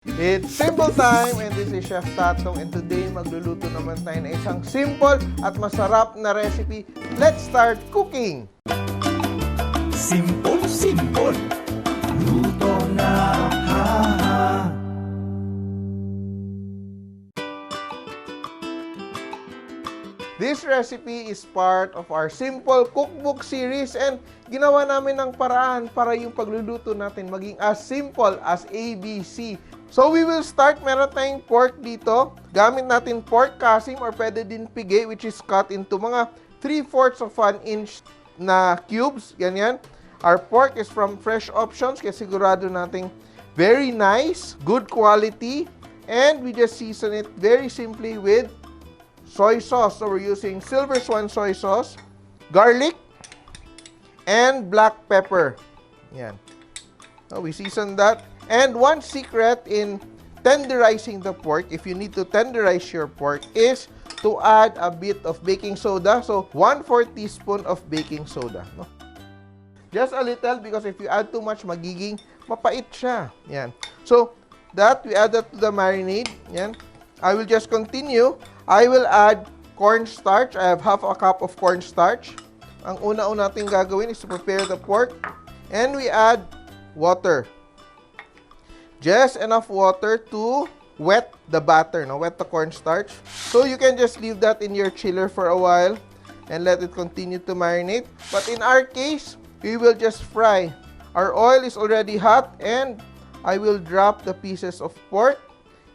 It's Simpol time and this is Chef Tatong and today magluluto naman tayo ng isang simple at masarap na recipe. Let's start cooking! Simpol, simpol, luto na, ha-ha. This recipe is part of our Simple Cookbook series and ginawa namin ng paraan para yung pagluluto natin maging as simple as ABC. So we will start, meron tayong pork dito. Gamit natin pork kasim or pwede din pigi which is cut into mga 3/4 of an inch na cubes. Ganyan. Our pork is from Fresh Options kaya sigurado nating very nice, good quality. And we just season it very simply with soy sauce. So we're using Silver Swan soy sauce, garlic, and black pepper. Yan. So we season that. And one secret in tenderizing the pork, if you need to tenderize your pork, is to add a bit of baking soda. So 1/4 teaspoon of baking soda. No? Just a little because if you add too much, magiging mapait siya. Yan. So that, we add that to the marinade. Yan. I will just continue. I will add cornstarch. I have 1/2 cup of cornstarch. Ang una-una natin gagawin is to prepare the pork. And we add water. Just enough water to wet the batter, no? Wet the cornstarch. So you can just leave that in your chiller for a while and let it continue to marinate. But in our case, we will just fry. Our oil is already hot and I will drop the pieces of pork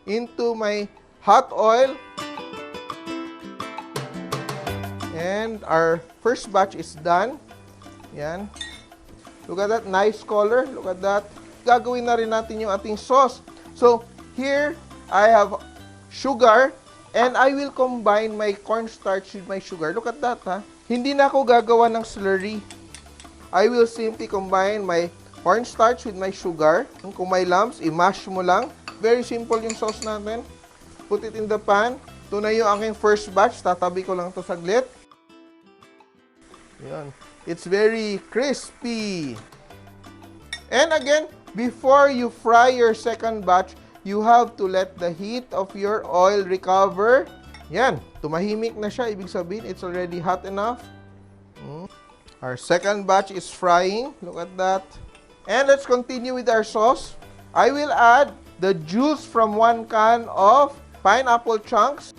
into my hot oil. And our first batch is done. Yan. Look at that, nice color. Look at that. Gagawin na rin natin yung ating sauce. So, here, I have sugar and I will combine my cornstarch with my sugar. Look at that, ha? Hindi na ako gagawa ng slurry. I will simply combine my cornstarch with my sugar. Kung may lumps, i-mash mo lang. Very simple yung sauce natin. Put it in the pan. Ito na yung aking first batch. Tatabi ko lang ito saglit. Yan. It's very crispy. And again, before you fry your second batch, you have to let the heat of your oil recover. Yan, tumahimik na siya. Ibig sabihin, it's already hot enough. Our second batch is frying. Look at that. And let's continue with our sauce. I will add the juice from 1 can of pineapple chunks,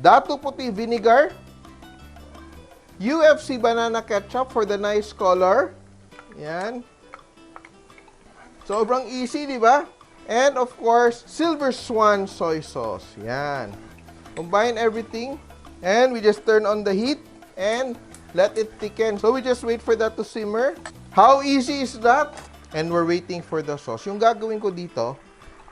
Datu puti vinegar, UFC banana ketchup for the nice color. Yan. Sobrang easy, di ba? And of course, Silver Swan soy sauce. Yan. Combine everything. And we just turn on the heat and let it thicken. So we just wait for that to simmer. How easy is that? And we're waiting for the sauce. Yung gagawin ko dito,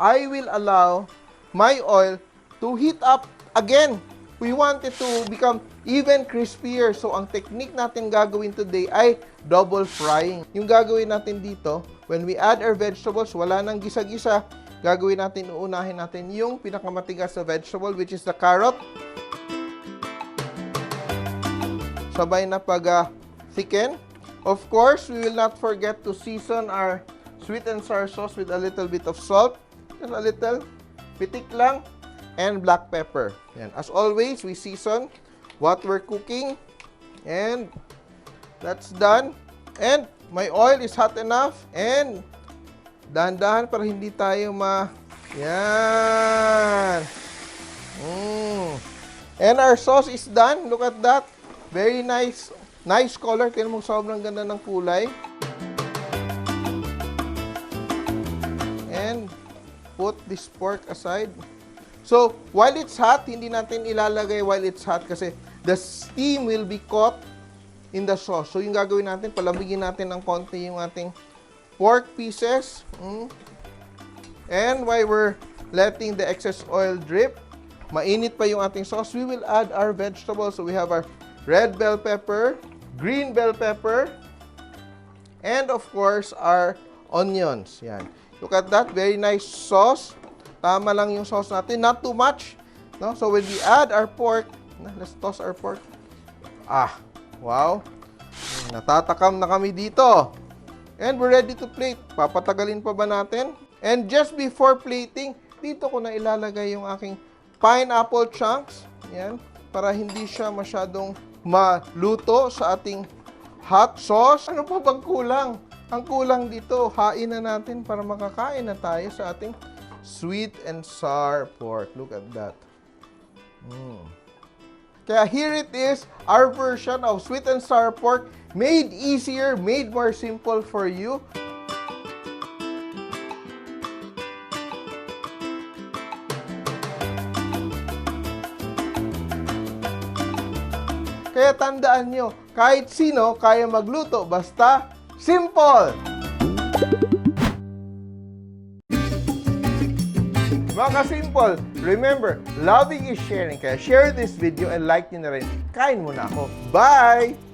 I will allow my oil to heat up again. We want it to become even crispier. So ang technique natin gagawin today ay double frying. Yung gagawin natin dito, when we add our vegetables, wala nang gisa-gisa. Gagawin natin, uunahin natin yung pinakamatigas na vegetable, which is the carrot. Sabay na pag-thicken. Of course, we will not forget to season our sweet and sour sauce with a little bit of salt. Just a little. Pitik lang. And black pepper. Yan. As always, we season what we're cooking. And that's done. And my oil is hot enough. And dahan-dahan para hindi tayo Yan. And our sauce is done. Look at that. Very nice. Nice color. Tingnan mo, sobrang ganda ng kulay. And put this pork aside. So, while it's hot, hindi natin ilalagay while it's hot kasi the steam will be caught in the sauce. So, yung gagawin natin, palamigin natin ng konti yung ating pork pieces. And while we're letting the excess oil drip, mainit pa yung ating sauce, we will add our vegetables. So, we have our red bell pepper, green bell pepper, and of course, our onions. Yan. Look at that, very nice sauce. Tama lang yung sauce natin, not too much. No? So when we add our pork, let's toss our pork. Wow. Natatakam na kami dito. And we're ready to plate. Papatagalin pa ba natin? And just before plating, dito ko na ilalagay yung aking pineapple chunks. Yan. Para hindi siya masyadong maluto sa ating hot sauce. Ano pa bang kulang? Ang kulang dito, hain na natin para makakain na tayo sa ating sweet and sour pork. Look at that. Kaya here it is, our version of sweet and sour pork, made easier, made more simple for you. Kaya tandaan nyo, kahit sino kaya magluto, basta simple! Mga ka-simple, remember, loving is sharing. Kaya share this video and like nyo na rin. Kain muna ako. Bye!